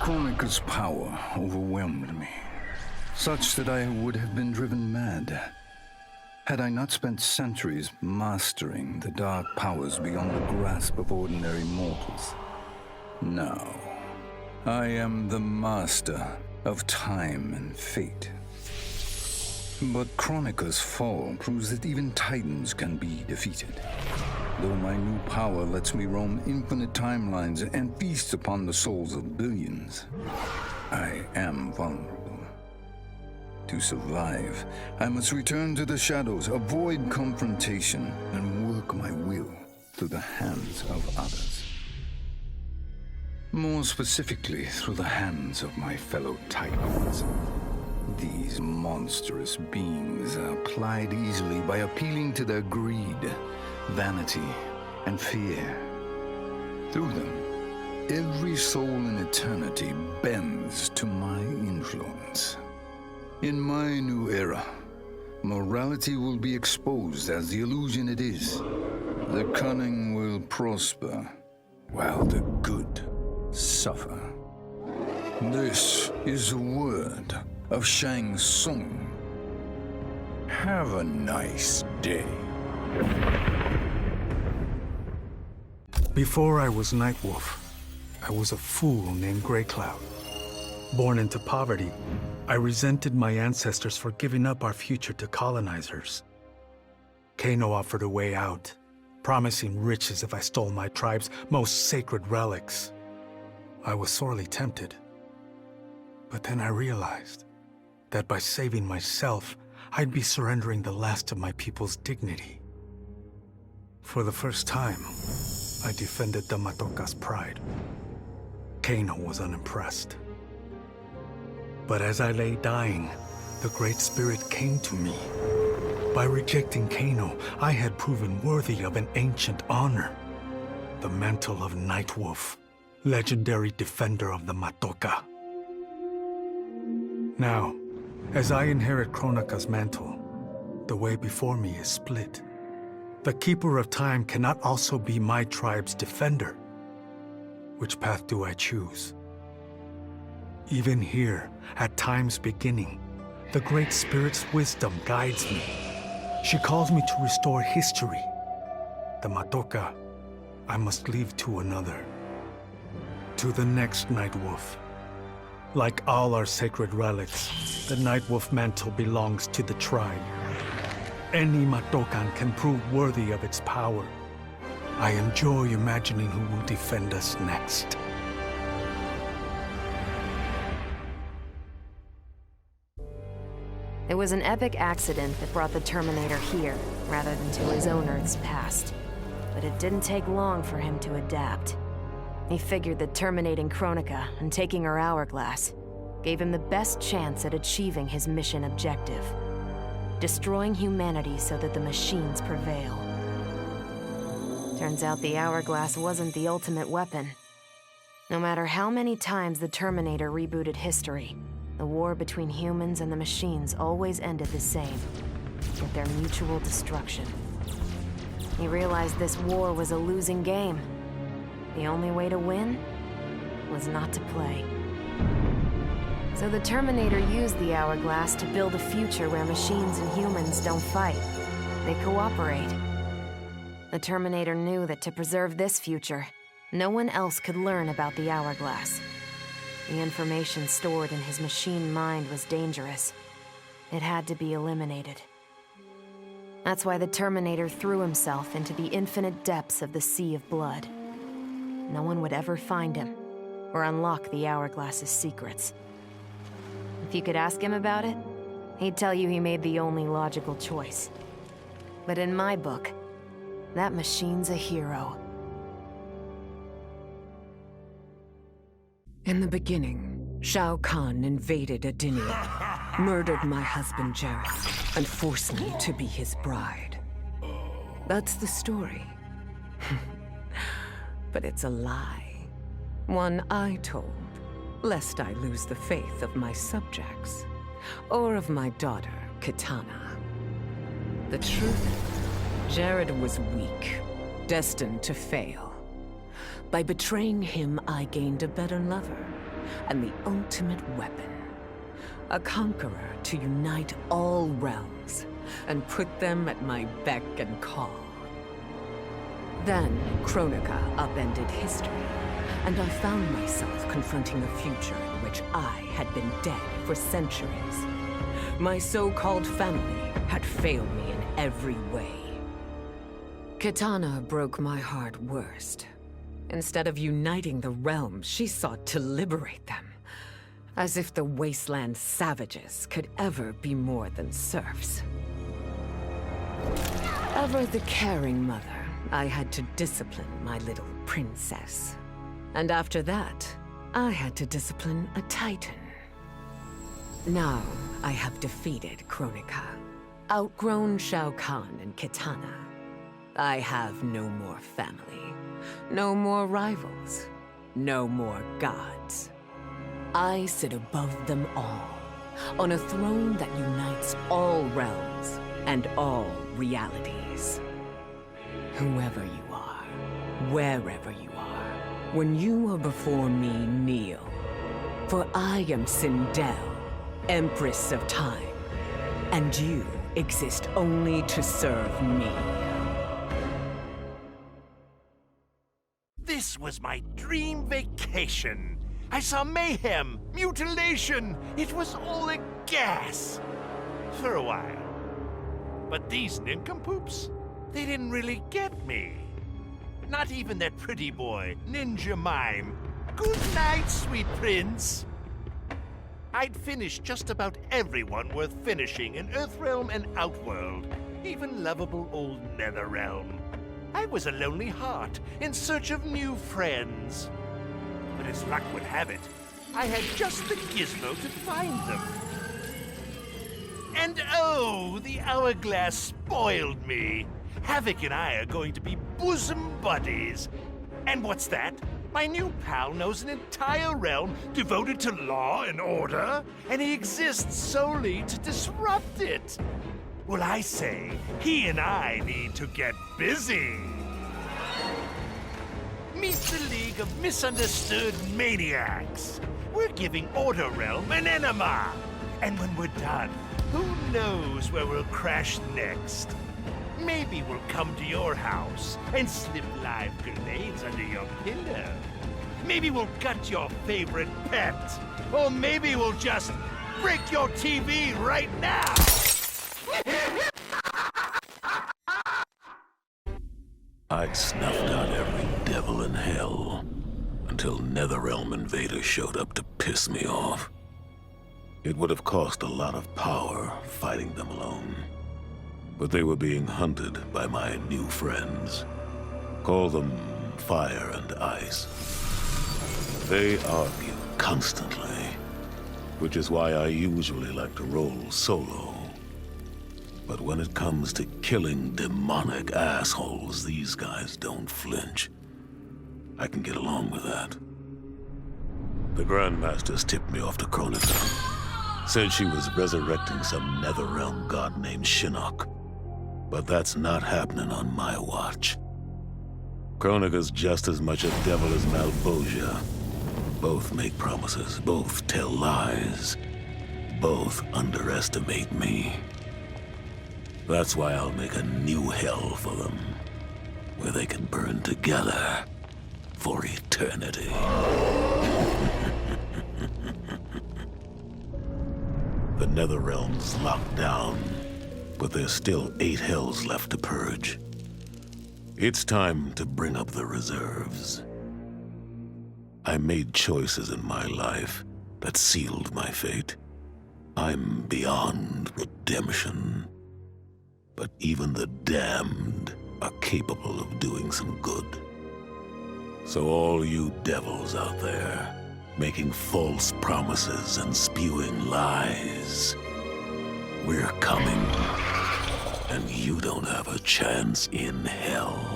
Kronika's power overwhelmed me, such that I would have been driven mad had I not spent centuries mastering the dark powers beyond the grasp of ordinary mortals. Now, I am the master of time and fate. But Kronika's fall proves that even titans can be defeated. Though my new power lets me roam infinite timelines and feast upon the souls of billions, I am vulnerable. To survive, I must return to the shadows, avoid confrontation, and work my will through the hands of others. More specifically, through the hands of my fellow titans. These monstrous beings are plied easily by appealing to their greed, vanity, and fear. Through them, every soul in eternity bends to my influence. In my new era, morality will be exposed as the illusion it is. The cunning will prosper, while the good suffer. This is the word of Shang Tsung. Have a nice day. Before I was Nightwolf, I was a fool named Grey Cloud. Born into poverty, I resented my ancestors for giving up our future to colonizers. Kano offered a way out, promising riches if I stole my tribe's most sacred relics. I was sorely tempted. But then I realized that by saving myself, I'd be surrendering the last of my people's dignity. For the first time, I defended the Matoka's pride. Kano was unimpressed. But as I lay dying, the Great Spirit came to me. By rejecting Kano, I had proven worthy of an ancient honor. The mantle of Nightwolf, legendary defender of the Matoka. Now, as I inherit Kronika's mantle, the way before me is split. The Keeper of Time cannot also be my tribe's defender. Which path do I choose? Even here, at time's beginning, the Great Spirit's wisdom guides me. She calls me to restore history. The Matoka, I must leave to another. To the next Nightwolf. Like all our sacred relics, the Nightwolf mantle belongs to the tribe. Any Matokan can prove worthy of its power. I enjoy imagining who will defend us next. It was an epic accident that brought the Terminator here, rather than to his own Earth's past. But it didn't take long for him to adapt. He figured that terminating Kronika and taking her hourglass gave him the best chance at achieving his mission objective. Destroying humanity so that the machines prevail. Turns out the hourglass wasn't the ultimate weapon. No matter how many times the Terminator rebooted history, the war between humans and the machines always ended the same, with their mutual destruction. He realized this war was a losing game. The only way to win was not to play. So the Terminator used the hourglass to build a future where machines and humans don't fight. They cooperate. The Terminator knew that to preserve this future, no one else could learn about the hourglass. The information stored in his machine mind was dangerous. It had to be eliminated. That's why the Terminator threw himself into the infinite depths of the Sea of Blood. No one would ever find him, or unlock the hourglass's secrets. If you could ask him about it, he'd tell you he made the only logical choice. But in my book, that machine's a hero. In the beginning, Shao Kahn invaded Adinia, murdered my husband Jared, and forced me to be his bride. That's the story. But it's a lie. One I told, lest I lose the faith of my subjects, or of my daughter, Kitana. The truth, Jared was weak, destined to fail. By betraying him, I gained a better lover, and the ultimate weapon. A conqueror to unite all realms and put them at my beck and call. Then, Kronika upended history, and I found myself confronting a future in which I had been dead for centuries. My so-called family had failed me in every way. Kitana broke my heart worst. Instead of uniting the realms, she sought to liberate them. As if the wasteland savages could ever be more than serfs. Ever the caring mother, I had to discipline my little princess. And after that, I had to discipline a titan. Now, I have defeated Kronika, outgrown Shao Kahn and Kitana. I have no more family, no more rivals, no more gods. I sit above them all, on a throne that unites all realms and all realities. Whoever you are, wherever you are, when you are before me, kneel. For I am Sindel, Empress of Time, and you exist only to serve me. This was my dream vacation. I saw mayhem, mutilation. It was all a gas. For a while. But these nincompoops, they didn't really get me. Not even that pretty boy, Ninja Mime. Good night, sweet prince. I'd finished just about everyone worth finishing in Earthrealm and Outworld, even lovable old Netherrealm. I was a lonely heart in search of new friends. But as luck would have it, I had just the gizmo to find them. And oh, the hourglass spoiled me. Havoc and I are going to be bosom buddies. And what's that? My new pal knows an entire realm devoted to law and order, and he exists solely to disrupt it. Well, I say, he and I need to get busy. Meet the League of Misunderstood Maniacs. We're giving Order Realm an enema. And when we're done, who knows where we'll crash next? Maybe we'll come to your house and slip live grenades under your pillow. Maybe we'll gut your favorite pet. Or maybe we'll just break your TV right now. I'd snuffed out every devil in hell until Netherrealm invaders showed up to piss me off. It would have cost a lot of power fighting them alone. But they were being hunted by my new friends. Call them Fire and Ice. They argue constantly, which is why I usually like to roll solo. But when it comes to killing demonic assholes, these guys don't flinch. I can get along with that. The Grandmasters tipped me off to Kronika. Said she was resurrecting some Netherrealm god named Shinnok. But that's not happening on my watch. Kronika's just as much a devil as Malbosia. Both make promises, both tell lies. Both underestimate me. That's why I'll make a new hell for them, where they can burn together for eternity. The Netherrealm's locked down, but there's still 8 hells left to purge. It's time to bring up the reserves. I made choices in my life that sealed my fate. I'm beyond redemption. But even the damned are capable of doing some good. So all you devils out there, making false promises and spewing lies, we're coming. And you don't have a chance in hell.